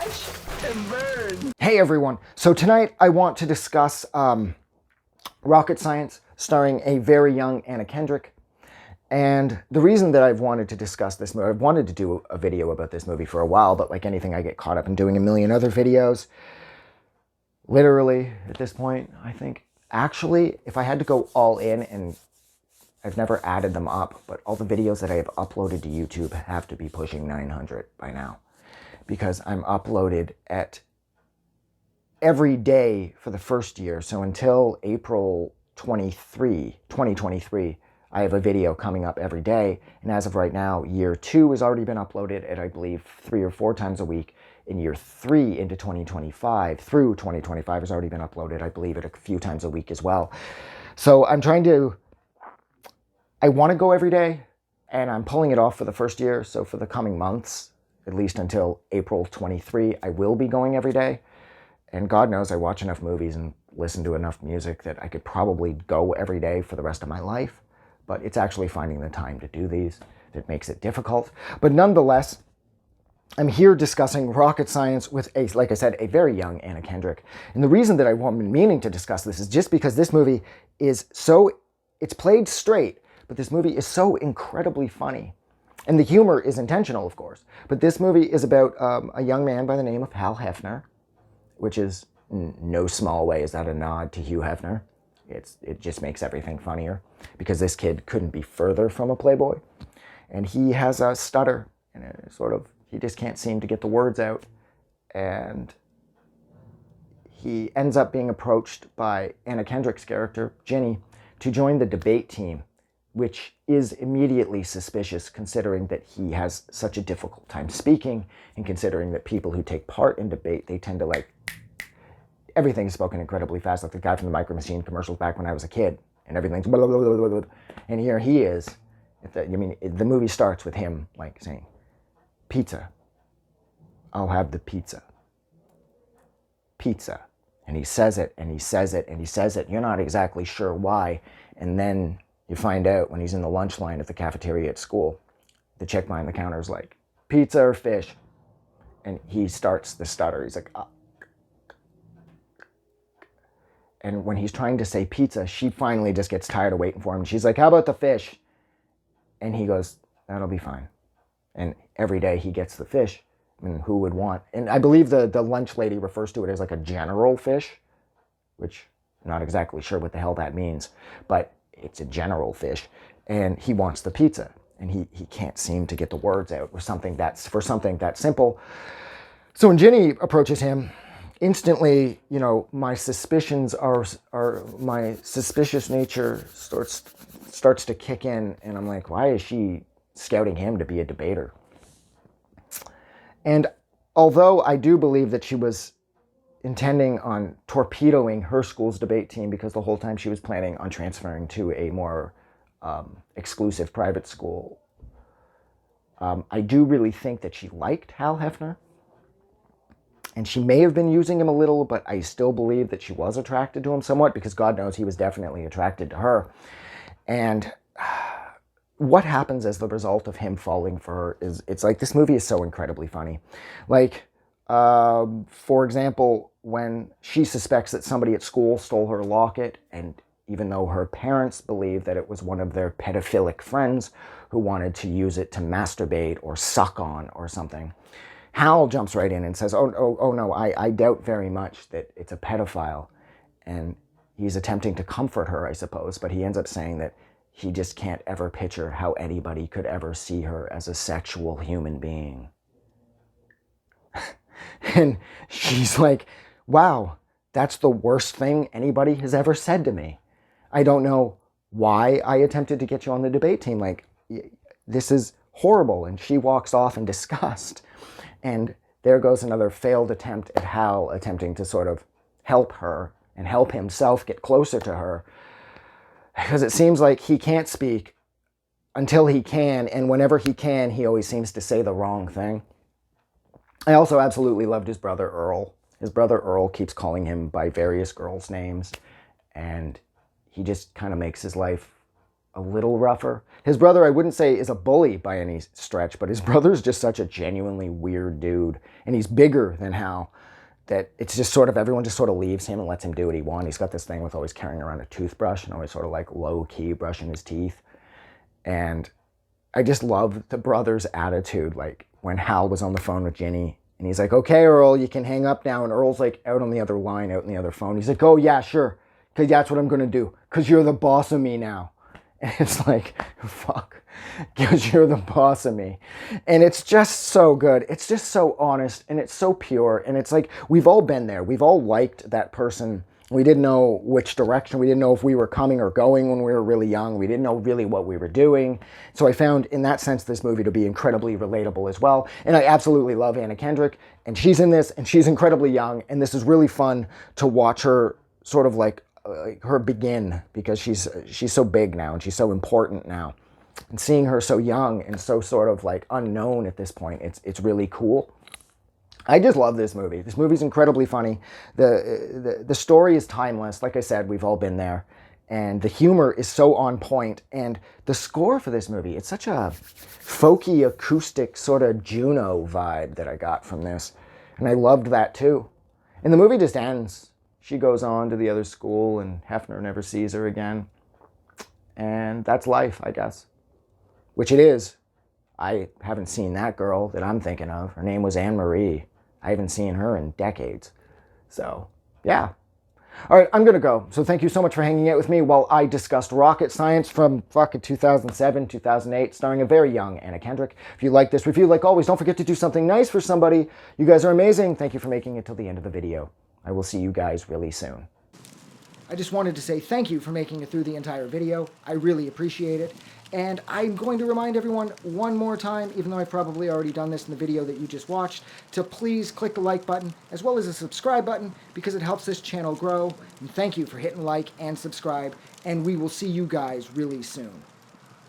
Watch and burn. Hey everyone, so tonight I want to discuss Rocket Science, starring a very young Anna Kendrick. And the reason that I've wanted to discuss this movie, I've wanted to do a video about this movie for a while, but like anything, I get caught up in doing a million other videos. Literally, at this point, I think, actually, if I had to go all in, and I've never added them up, but all the videos that I have uploaded to YouTube have to be pushing 900 by now. Because I'm uploaded at every day for the first year. So until April 2023, I have a video coming up every day. And as of right now, year 2 has already been uploaded at, I believe, 3 or 4 times a week. In year 3 into 2025, through 2025 has already been uploaded, I believe, at a few times a week as well. So I want to go every day, and I'm pulling it off for the first year. So for the coming months, at least until April 23, I will be going every day. And God knows I watch enough movies and listen to enough music that I could probably go every day for the rest of my life. But it's actually finding the time to do these that makes it difficult. But nonetheless, I'm here discussing Rocket Science with, like I said, a very young Anna Kendrick. And the reason that I've been meaning to discuss this is just because this movie is it's played straight, but this movie is so incredibly funny. And the humor is intentional, of course. But this movie is about a young man by the name of Hal Hefner, which is in no small way is that a nod to Hugh Hefner. It just makes everything funnier because this kid couldn't be further from a playboy. And he has a stutter, and he just can't seem to get the words out. And he ends up being approached by Anna Kendrick's character, Ginny, to join the debate team, which is immediately suspicious considering that he has such a difficult time speaking, and considering that people who take part in debate, they tend to everything is spoken incredibly fast, like the guy from the Micro Machine commercials back when I was a kid, and everything's blah, blah, blah, blah, blah. And here he is. The movie starts with him saying, "Pizza. I'll have the pizza. Pizza." And he says it, and he says it, and he says it. You're not exactly sure why. And then you find out when he's in the lunch line at the cafeteria at school, the chick behind the counter is like, "Pizza or fish?" And he starts the stutter. He's like, And when he's trying to say pizza, she finally just gets tired of waiting for him. She's like, "How about the fish?" And he goes, "That'll be fine." And every day he gets the fish. I mean, who would want? And I believe the lunch lady refers to it as like a general fish, which I'm not exactly sure what the hell that means, but it's a general fish. And he wants the pizza, and he can't seem to get the words out for something that simple. So when Ginny approaches him, instantly, my suspicions my suspicious nature starts to kick in, and I'm like, why is she scouting him to be a debater? And although I do believe that she was intending on torpedoing her school's debate team because the whole time she was planning on transferring to a more exclusive private school, I do really think that she liked Hal Hefner. And she may have been using him a little, but I still believe that she was attracted to him somewhat, because God knows he was definitely attracted to her. And what happens as the result of him falling for her is, it's like, this movie is so incredibly funny. For example, when she suspects that somebody at school stole her locket, and even though her parents believe that it was one of their pedophilic friends who wanted to use it to masturbate or suck on or something, Hal jumps right in and says, oh no, I doubt very much that it's a pedophile. And he's attempting to comfort her, I suppose, but he ends up saying that he just can't ever picture how anybody could ever see her as a sexual human being. And she's like, wow, that's the worst thing anybody has ever said to me. I don't know why I attempted to get you on the debate team. This is horrible. And she walks off in disgust. And there goes another failed attempt at Hal attempting to sort of help her and help himself get closer to her. Because it seems like he can't speak until he can, and whenever he can, he always seems to say the wrong thing. I also absolutely loved his brother Earl. His brother Earl keeps calling him by various girls' names, and he just kind of makes his life a little rougher. His brother, I wouldn't say is a bully by any stretch, but his brother's just such a genuinely weird dude. And he's bigger than Hal, that it's just sort of, everyone just sort of leaves him and lets him do what he wants. He's got this thing with always carrying around a toothbrush and always sort of like low-key brushing his teeth. And I just love the brother's attitude. Like when Hal was on the phone with Ginny and he's like, okay, Earl, you can hang up now. And Earl's like out on the other line, out in the other phone. He's like, oh yeah, sure. Because that's what I'm going to do. Because you're the boss of me now. And it's like, fuck. Because you're the boss of me. And it's just so good. It's just so honest. And it's so pure. And it's like, we've all been there. We've all liked that person. We didn't know which direction. We didn't know if we were coming or going when we were really young. We didn't know really what we were doing. So I found, in that sense, this movie to be incredibly relatable as well. And I absolutely love Anna Kendrick. And she's in this. And she's incredibly young. And this is really fun to watch her sort of like her begin, because she's so big now and she's so important now, and seeing her so young and so sort of like unknown at this point, it's really cool. I just love this movie. This movie's incredibly funny. The story is timeless. Like I said, we've all been there, and the humor is so on point. And the score for this movie, it's such a folky acoustic sort of Juno vibe that I got from this, and I loved that too. And the movie just ends. She goes on to the other school, and Hefner never sees her again. And that's life, I guess. Which it is. I haven't seen that girl that I'm thinking of. Her name was Anne Marie. I haven't seen her in decades. So, yeah. All right, I'm going to go. So thank you so much for hanging out with me while I discussed Rocket Science from fucking 2007, 2008, starring a very young Anna Kendrick. If you like this review, like always, don't forget to do something nice for somebody. You guys are amazing. Thank you for making it till the end of the video. I will see you guys really soon. I just wanted to say thank you for making it through the entire video. I really appreciate it. And I'm going to remind everyone one more time, even though I've probably already done this in the video that you just watched, to please click the like button as well as the subscribe button, because it helps this channel grow. And thank you for hitting like and subscribe, and we will see you guys really soon.